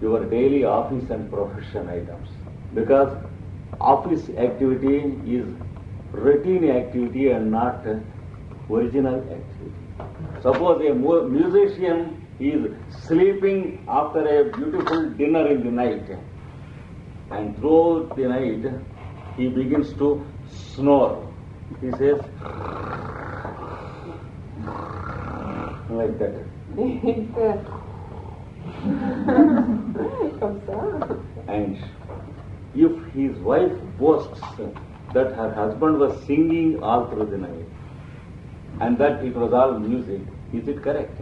your daily office and profession items. Because office activity is routine activity and not original activity. Suppose a musician is sleeping after a beautiful dinner in the night, and throughout the night he begins to snore. He says like that. And if his wife boasts that her husband was singing all through the night and that it was all music, is it correct?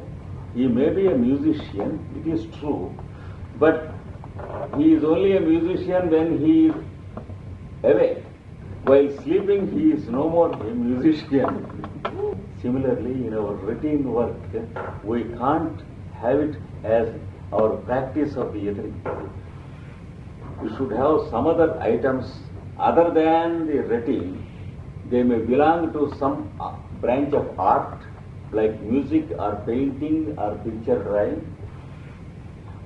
He may be a musician, it is true, but he is only a musician when he is awake. While sleeping, he is no more a musician. Similarly, in our routine work, we can't have it as our practice of the etheric body. We should have some other items other than the routine. They may belong to some branch of art, like music or painting or picture drawing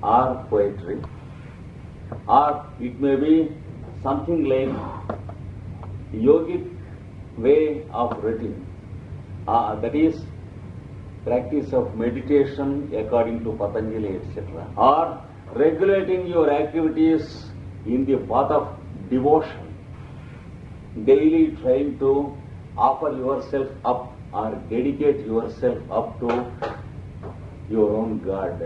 or poetry, or it may be something like yogic way of routine, that is practice of meditation according to Patanjali, etc., or regulating your activities in the path of devotion, daily trying to offer yourself up or dedicate yourself up to your own God.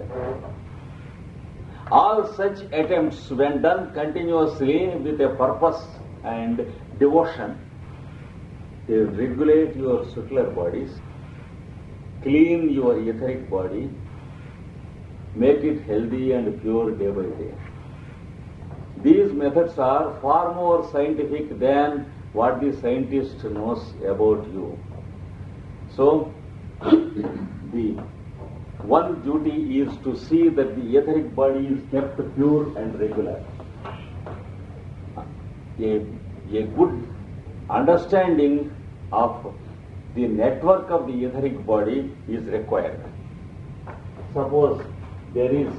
All such attempts, when done continuously with a purpose and devotion, they regulate your subtler bodies, clean your etheric body, make it healthy and pure day by day. These methods are far more scientific than what the scientist knows about you. So, the one duty is to see that the etheric body is kept pure and regular. A good understanding of the network of the etheric body is required. Suppose there is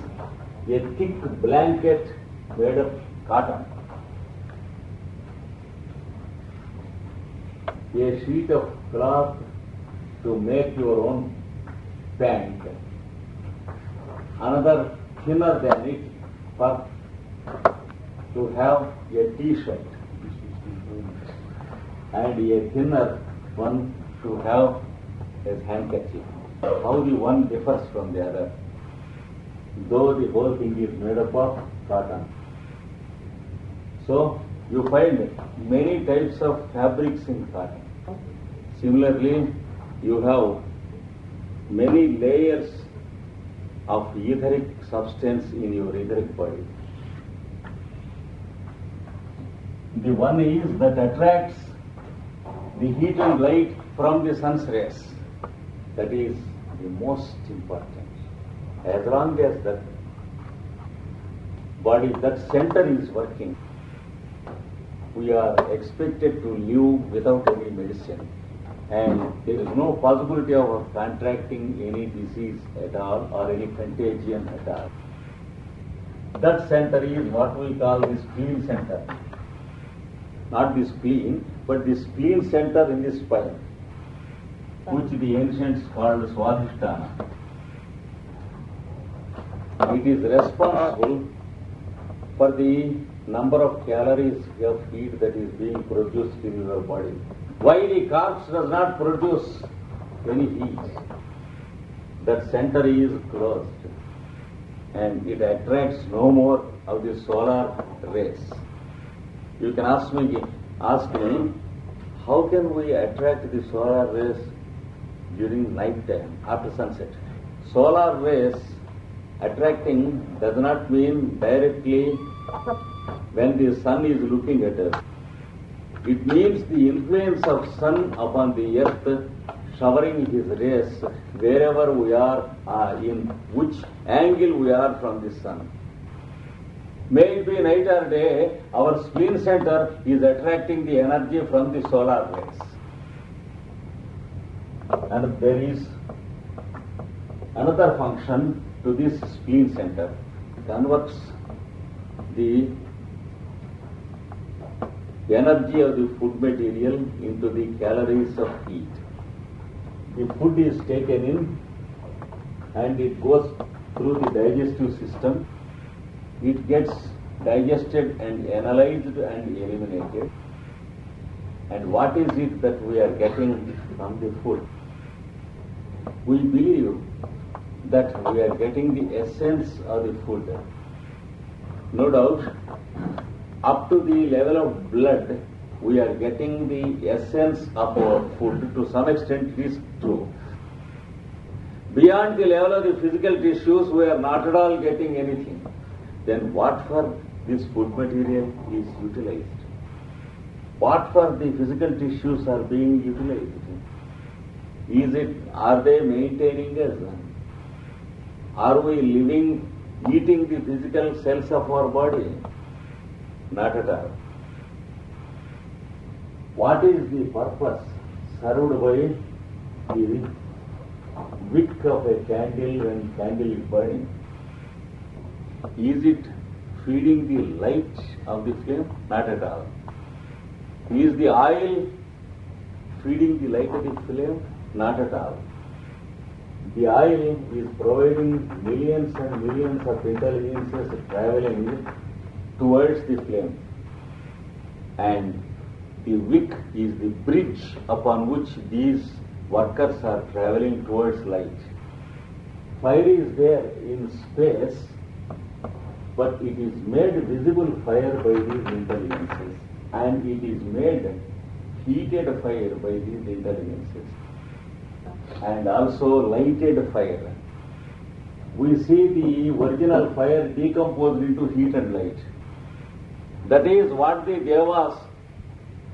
a thick blanket made of cotton, a sheet of cloth to make your own pant, another thinner than it for to have a t-shirt, and a thinner one to have as handkerchief. How the one differs from the other, though the whole thing is made up of cotton. So you find many types of fabrics in cotton. Similarly, you have many layers of etheric substance in your etheric body. The one is that attracts the heat and light from the sun's rays. That is the most important. As long as that body, that center is working, we are expected to live without any medicine. And there is no possibility of contracting any disease at all or any contagion at all. That center is what we call the spleen center. Not the spleen, but the spleen center in the spine, which the ancients called Swadhisthana. It is responsible for the number of calories of heat that is being produced in your body. While the corpse does not produce any heat, that center is closed and it attracts no more of the solar rays. You can ask me, how can we attract the solar rays during night time, after sunset? Solar rays attracting does not mean directly when the sun is looking at us. It means the influence of sun upon the earth, showering his rays wherever we are, in which angle we are from the sun. May it be night or day, our spleen center is attracting the energy from the solar rays. And there is another function to this spleen center. converts the energy of the food material into the calories of heat. The food is taken in and it goes through the digestive system. It gets digested and analyzed and eliminated. And what is it that we are getting from the food? We believe that we are getting the essence of the food. No doubt, up to the level of blood, we are getting the essence of our food. To some extent, it is true. Beyond the level of the physical tissues, we are not at all getting anything. Then what for this food material is utilized? What for the physical tissues are being utilized? Are they maintaining us? Are we living, eating the physical cells of our body? Not at all. What is the purpose served by the wick of a candle when candle is burning? Is it feeding the light of the flame? Not at all. Is the oil feeding the light of the flame? Not at all. The oil is providing millions and millions of intelligences traveling towards the flame. And the wick is the bridge upon which these workers are traveling towards light. Fire is there in space, but it is made visible fire by these intelligences, and it is made heated fire by these intelligences, and also lighted fire. We see the original fire decomposed into heat and light. That is what the devas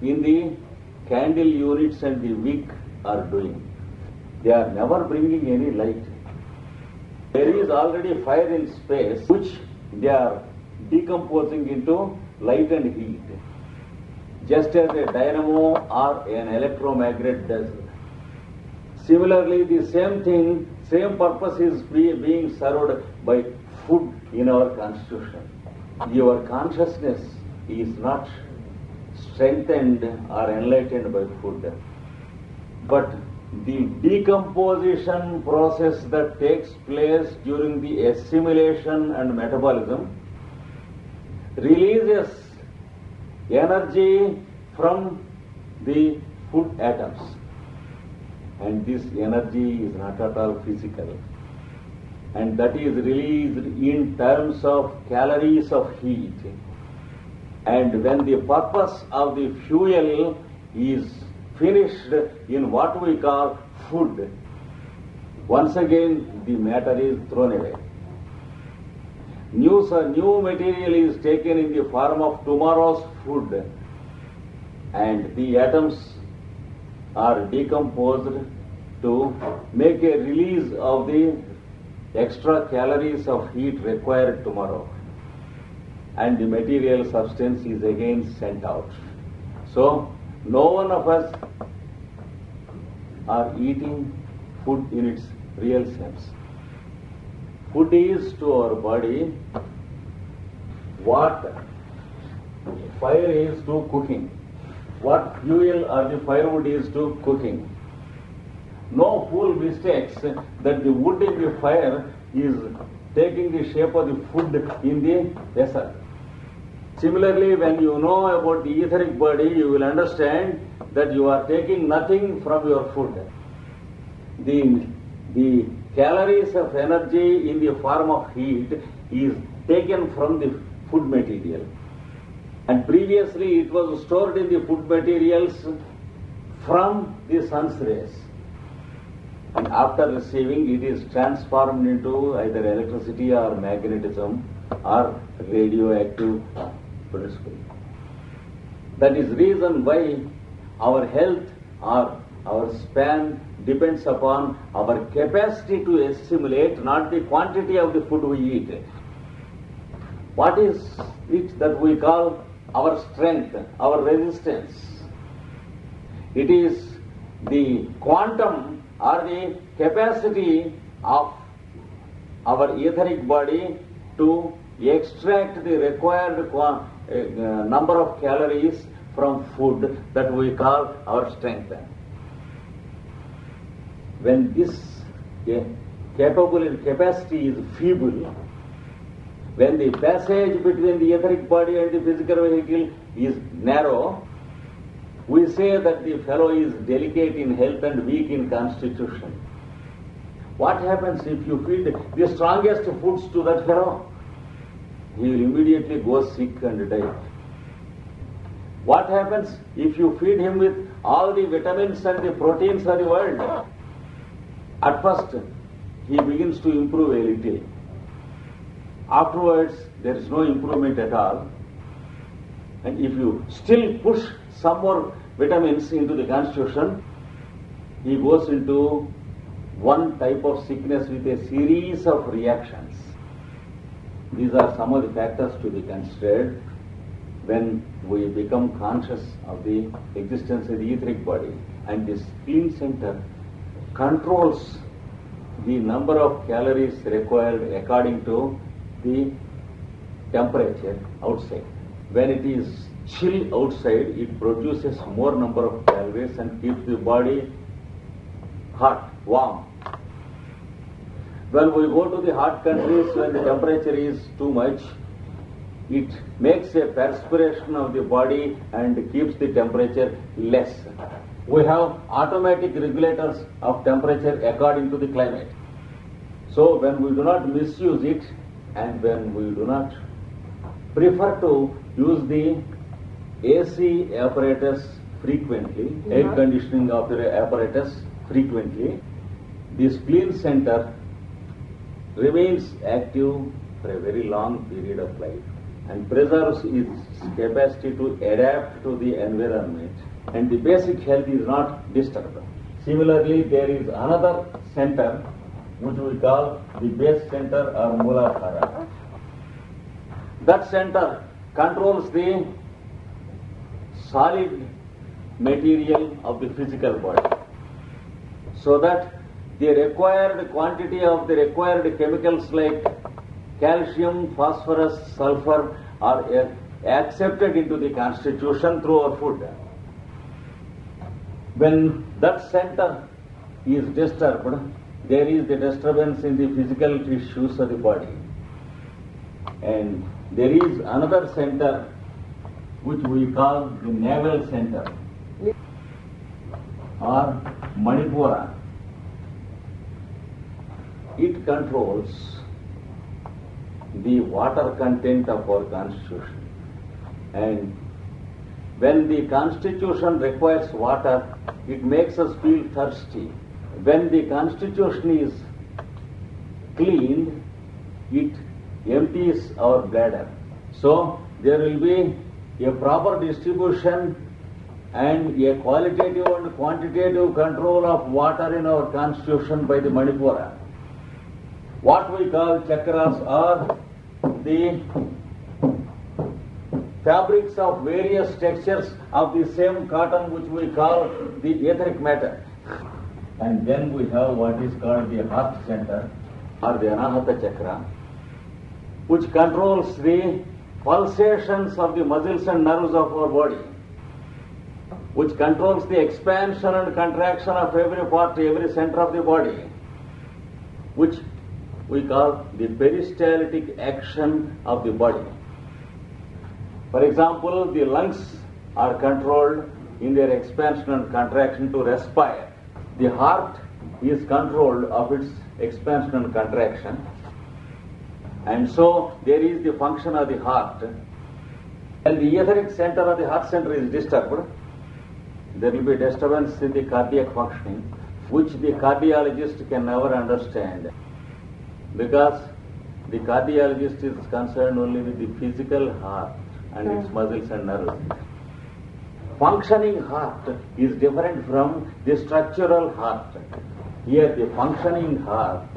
in the candle units and the wick are doing. They are never bringing any light. There is already fire in space which they are decomposing into light and heat, just as a dynamo or an electromagnet does. Similarly, the same thing, same purpose is being served by food in our constitution. Your consciousness is not strengthened or enlightened by food, but the decomposition process that takes place during the assimilation and metabolism releases energy from the food atoms, and this energy is not at all physical, and that is released in terms of calories of heat. And when the purpose of the fuel is finished in what we call food, once again the matter is thrown away. New material is taken in the form of tomorrow's food, and the atoms are decomposed to make a release of the extra calories of heat required tomorrow, and the material substance is again sent out. So no one of us are eating food in its real sense. Food is to our body what fire is to cooking, what fuel or the firewood is to cooking. No fool mistakes that the wood in the fire is taking the shape of the food in the vessel. Similarly, when you know about the etheric body, you will understand that you are taking nothing from your food. The calories of energy in the form of heat is taken from the food material. And previously it was stored in the food materials from the sun's rays. And after receiving, it is transformed into either electricity or magnetism or radioactive principle. That is reason why our health or our span depends upon our capacity to assimilate, not the quantity of the food we eat. What is it that we call our strength, our resistance? It is the quantum or the capacity of our etheric body to extract the required number of calories from food that we call our strength. When this capacity is feeble, when the passage between the etheric body and the physical vehicle is narrow, we say that the fellow is delicate in health and weak in constitution. What happens if you feed the strongest foods to that fellow? He will immediately go sick and die. What happens if you feed him with all the vitamins and the proteins of the world? At first, he begins to improve a little. Afterwards, there is no improvement at all. And if you still push some more vitamins into the constitution, he goes into one type of sickness with a series of reactions. These are some of the factors to be considered when we become conscious of the existence of the etheric body. And this spleen center controls the number of calories required according to the temperature outside. When it is chill outside, it produces more number of calories and keeps the body hot, warm. When we go to the hot countries, when the temperature is too much, it makes a perspiration of the body and keeps the temperature less. We have automatic regulators of temperature according to the climate. So when we do not misuse it and when we do not prefer to use the AC apparatus frequently, air conditioning of the apparatus frequently, the spleen center remains active for a very long period of life and preserves its capacity to adapt to the environment, and the basic health is not disturbed. Similarly, there is another center which we call the base center or Mooladhara. That center controls the solid material of the physical body, so that the required quantity of the required chemicals like calcium, phosphorus, sulfur are accepted into the constitution through our food. When that center is disturbed, there is the disturbance in the physical tissues of the body. And there is another center which we call the navel center or Manipura. It controls the water content of our constitution. And when the constitution requires water, it makes us feel thirsty. When the constitution is cleaned, it empties our bladder. So there will be a proper distribution and a qualitative and quantitative control of water in our constitution by the Manipura. What we call chakras are the fabrics of various textures of the same cotton which we call the etheric matter. And then we have what is called the heart center or the Anahata chakra, which controls the pulsations of the muscles and nerves of our body, which controls the expansion and contraction of every part, every center of the body, which we call the peristaltic action of the body. For example, the lungs are controlled in their expansion and contraction to respire. The heart is controlled of its expansion and contraction. And so there is the function of the heart. And the etheric center of the heart center is disturbed. There will be disturbance in the cardiac functioning, which the cardiologist can never understand, because the cardiologist is concerned only with the physical heart and its muscles and nerves. Functioning heart is different from the structural heart. Here the functioning heart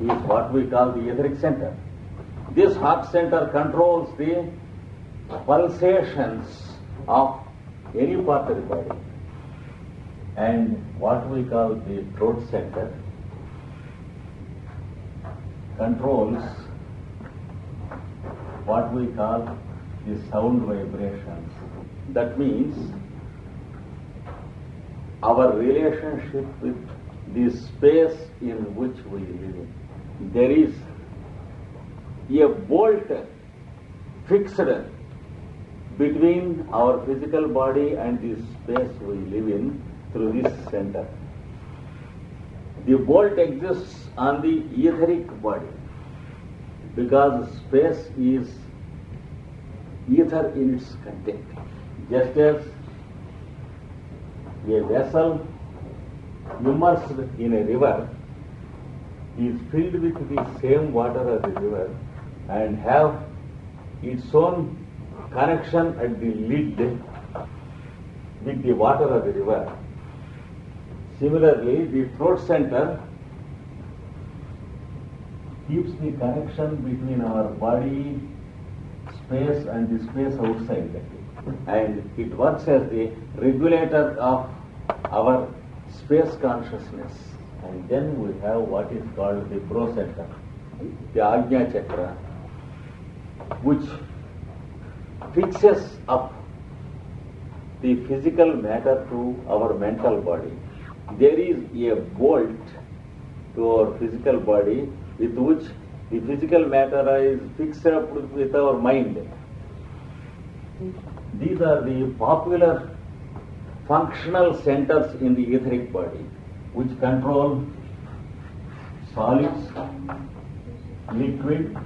is what we call the etheric center. This heart center controls the pulsations of any part of the body. And what we call the throat center controls what we call the sound vibrations. That means our relationship with the space in which we live in. There is a bolt fixed between our physical body and the space we live in through this center. The bolt exists on the etheric body because space is ether in its content. Just as a vessel immersed in a river is filled with the same water as the river and have its own connection at the lid with the water of the river. Similarly, the throat center keeps the connection between our body, space and the space outside. And it works as the regulator of our space consciousness. And then we have what is called the procenter, the Ajna Chakra, which fixes up the physical matter to our mental body. There is a bolt to our physical body with which the physical matter is fixed up with our mind. These are the popular functional centers in the etheric body which control solids, liquid,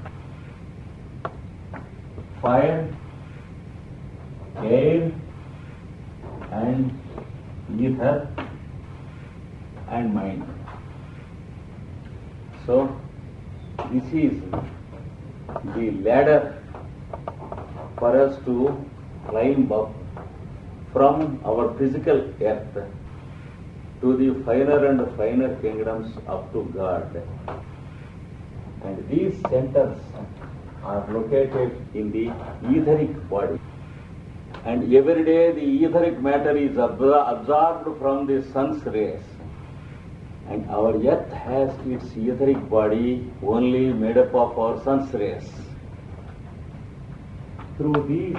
fire, air and ether and mind. So this is the ladder for us to climb up from our physical earth to the finer and finer kingdoms up to God. And these centers are located in the etheric body. And every day the etheric matter is absorbed from the sun's rays. And our earth has its etheric body only made up of our sun's rays. Through these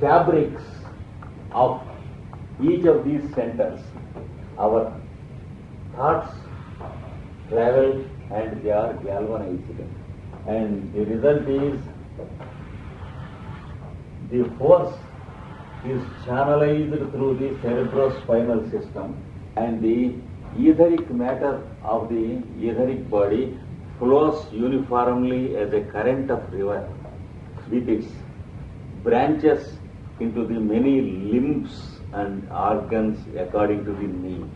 fabrics of each of these centers, our thoughts travel and they are galvanized. And the result is the force is channelized through the cerebrospinal system and the etheric matter of the etheric body flows uniformly as a current of river with its branches into the many limbs and organs according to the need,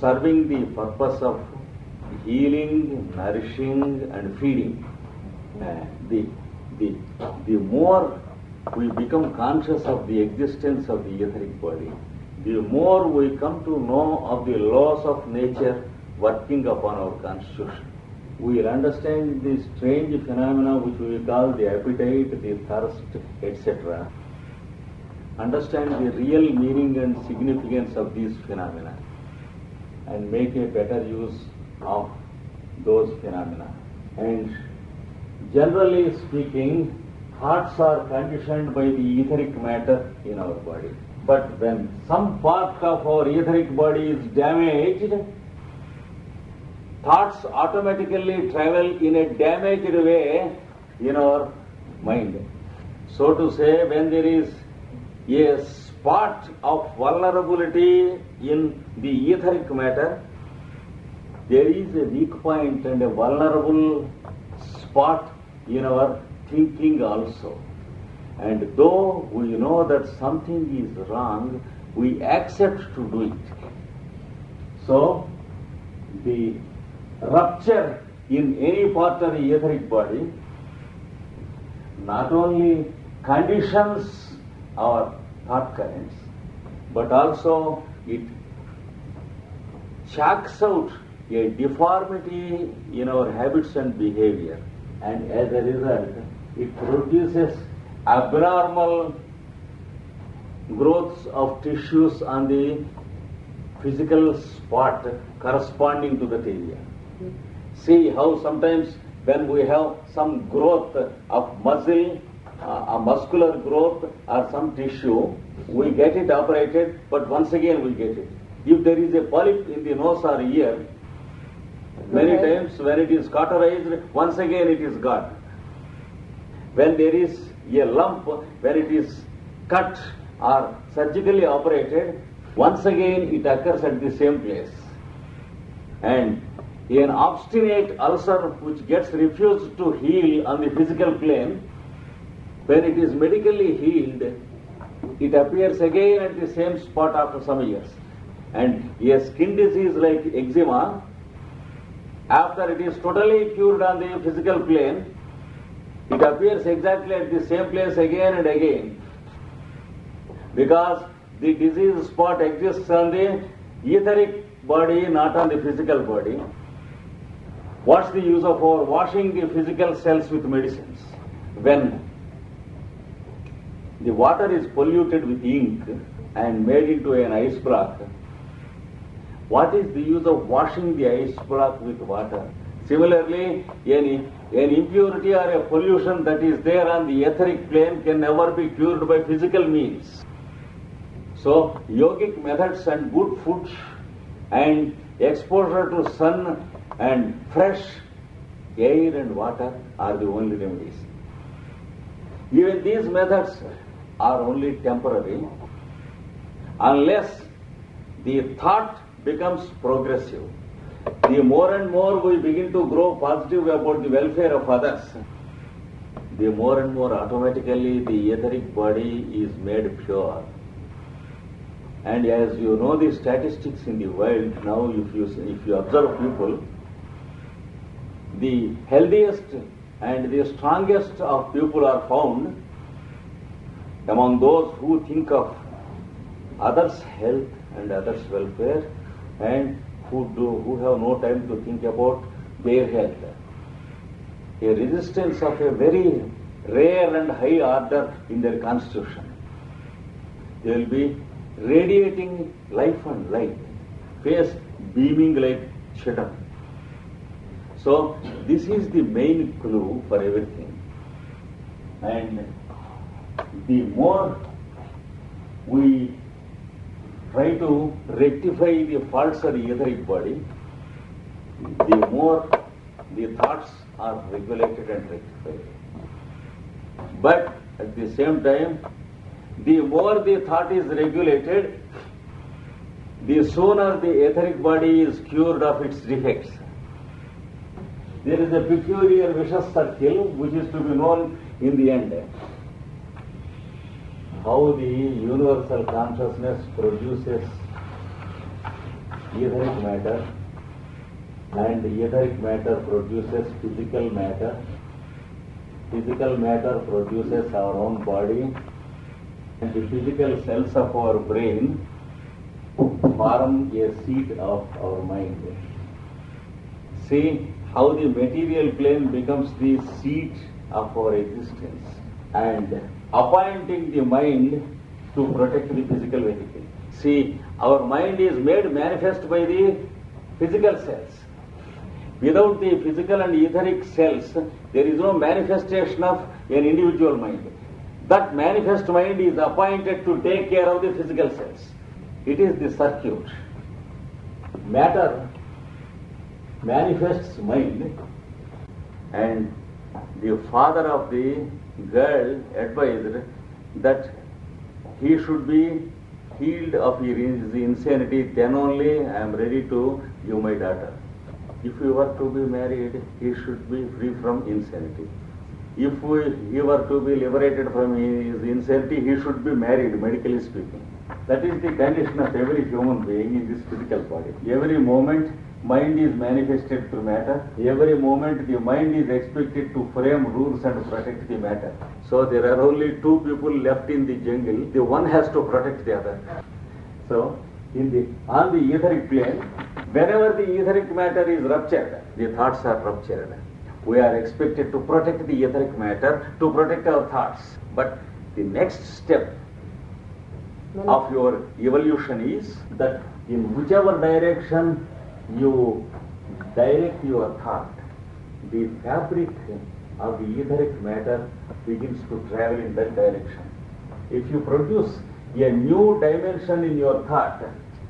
serving the purpose of healing, nourishing and feeding. The more we become conscious of the existence of the etheric body, the more we come to know of the laws of nature working upon our constitution. We will understand the strange phenomena which we call the appetite, the thirst, etc. Understand the real meaning and significance of these phenomena and make a better use of those phenomena. And generally speaking, thoughts are conditioned by the etheric matter in our body. But when some part of our etheric body is damaged, thoughts automatically travel in a damaged way in our mind. So to say, when there is a spot of vulnerability in the etheric matter, there is a weak point and a vulnerable spot in our thinking also. And though we know that something is wrong, we accept to do it. So, the rupture in any part of the etheric body not only conditions our thought currents, but also it chalks out a deformity in our habits and behavior. And as a result, it produces abnormal growths of tissues on the physical spot corresponding to that area. See how sometimes when we have some growth of muscle, a muscular growth or some tissue, we get it operated, but once again we get it. If there is a polyp in the nose or ear, many times when it is cauterized, once again it is gone. When there is a lump, when it is cut or surgically operated, once again it occurs at the same place. And an obstinate ulcer which gets refused to heal on the physical plane, when it is medically healed, it appears again at the same spot after some years. And a skin disease like eczema, after it is totally cured on the physical plane, it appears exactly at the same place again and again, because the disease spot exists on the etheric body, not on the physical body. What's the use of our washing the physical cells with medicines? When the water is polluted with ink and made into an ice block, what is the use of washing the ice block with water? Similarly, an impurity or a pollution that is there on the etheric plane can never be cured by physical means. So, yogic methods and good food and exposure to sun and fresh air and water are the only remedies. Even these methods are only temporary unless the thought becomes progressive. The more and more we begin to grow positive about the welfare of others, the more and more automatically the etheric body is made pure. And as you know the statistics in the world now, if you observe people, the healthiest and the strongest of people are found among those who think of others' health and others' welfare, and who have no time to think about their health. A resistance of a very rare and high order in their constitution. They will be radiating life and light, face beaming like Chitam. So this is the main clue for everything. And the more we try to rectify the faults of the etheric body, the more the thoughts are regulated and rectified. But at the same time, the more the thought is regulated, the sooner the etheric body is cured of its defects. There is a peculiar vicious circle which is to be known in the end. How the universal consciousness produces etheric matter, and etheric matter produces physical matter produces our own body, and the physical cells of our brain form a seat of our mind. See how the material plane becomes the seat of our existence, and appointing the mind to protect the physical vehicle. See, our mind is made manifest by the physical cells. Without the physical and etheric cells, there is no manifestation of an individual mind. That manifest mind is appointed to take care of the physical cells. It is the circuit. Matter manifests mind, and the father of the girl advised that he should be healed of his insanity, then only I am ready to give my daughter. If he were to be married, he should be free from insanity. If he were to be liberated from his insanity, he should be married, medically speaking. That is the condition of every human being in this physical body. Every moment, mind is manifested through matter. Every moment, the mind is expected to frame rules and protect the matter. So there are only two people left in the jungle. The one has to protect the other. So, on the etheric plane, whenever the etheric matter is ruptured, the thoughts are ruptured. We are expected to protect the etheric matter, to protect our thoughts. But the next step of your evolution is that in whichever direction you direct your thought, the fabric of the etheric matter begins to travel in that direction. If you produce a new dimension in your thought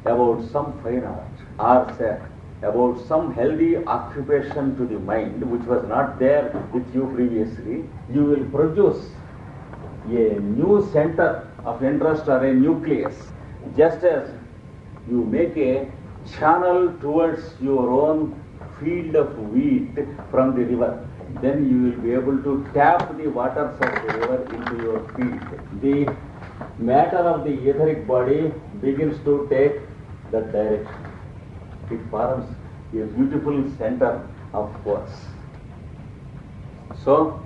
about some fine art or say about some healthy occupation to the mind which was not there with you previously, you will produce a new center of interest or a nucleus, just as you make a channel towards your own field of wheat from the river. Then you will be able to tap the waters of the river into your field. The matter of the etheric body begins to take that direction. It forms a beautiful center of force. So,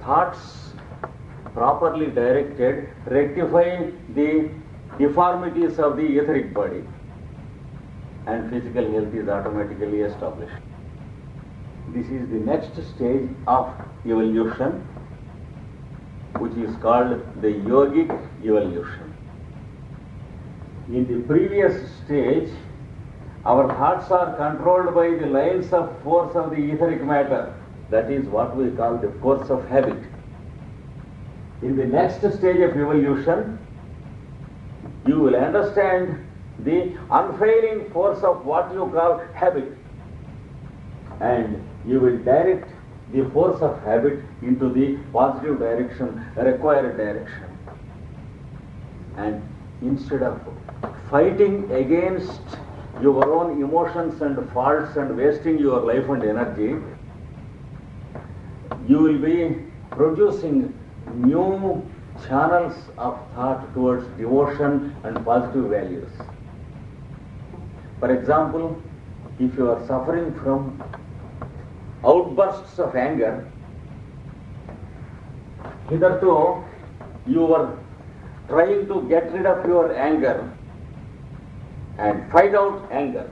thoughts properly directed rectify the deformities of the etheric body, and physical health is automatically established. This is the next stage of evolution, which is called the yogic evolution. In the previous stage, our thoughts are controlled by the lines of force of the etheric matter. That is what we call the force of habit. In the next stage of evolution, you will understand the unfailing force of what you call habit, and you will direct the force of habit into the positive direction, required direction. And instead of fighting against your own emotions and faults and wasting your life and energy, you will be producing new channels of thought towards devotion and positive values. For example, if you are suffering from outbursts of anger, hitherto you were trying to get rid of your anger and fight out anger.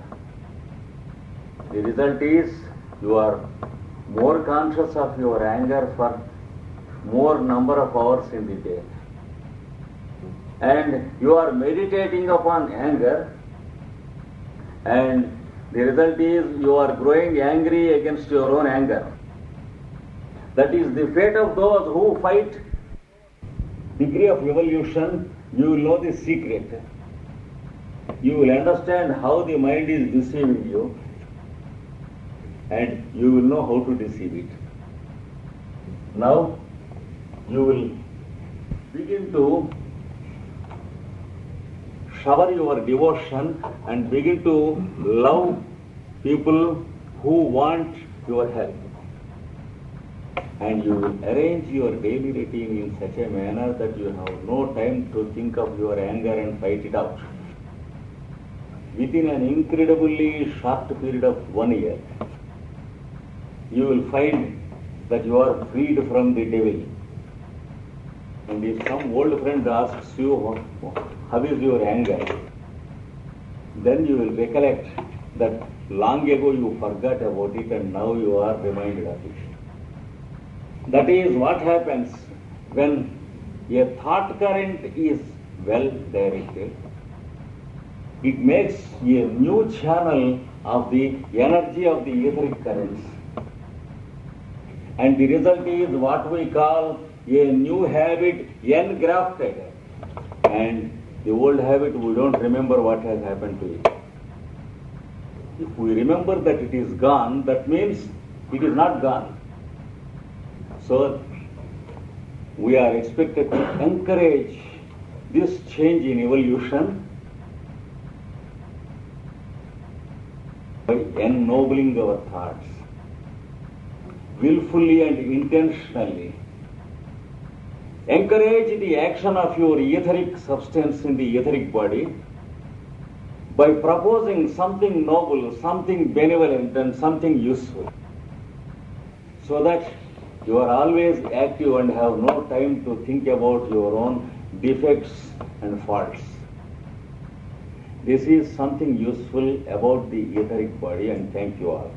The result is you are more conscious of your anger for more number of hours in the day, and you are meditating upon anger, and the result is you are growing angry against your own anger. That is the fate of those who fight. Degree of evolution, you will know the secret. You will understand how the mind is deceiving you, and you will know how to deceive it. Now, you will begin to shower your devotion and begin to love people who want your help. And you will arrange your daily routine in such a manner that you have no time to think of your anger and fight it out. Within an incredibly short period of 1 year, you will find that you are freed from the devil. And if some old friend asks you, how is your anger? Then you will recollect that long ago you forgot about it and now you are reminded of it. That is what happens when a thought current is well directed. It makes a new channel of the energy of the etheric currents. And the result is what we call a new habit engrafted. And the old habit, we don't remember what has happened to it. If we remember that it is gone, that means it is not gone. So, we are expected to encourage this change in evolution by ennobling our thoughts, willfully and intentionally. Encourage the action of your etheric substance in the etheric body by proposing something noble, something benevolent and something useful, so that you are always active and have no time to think about your own defects and faults. This is something useful about the etheric body, and thank you all.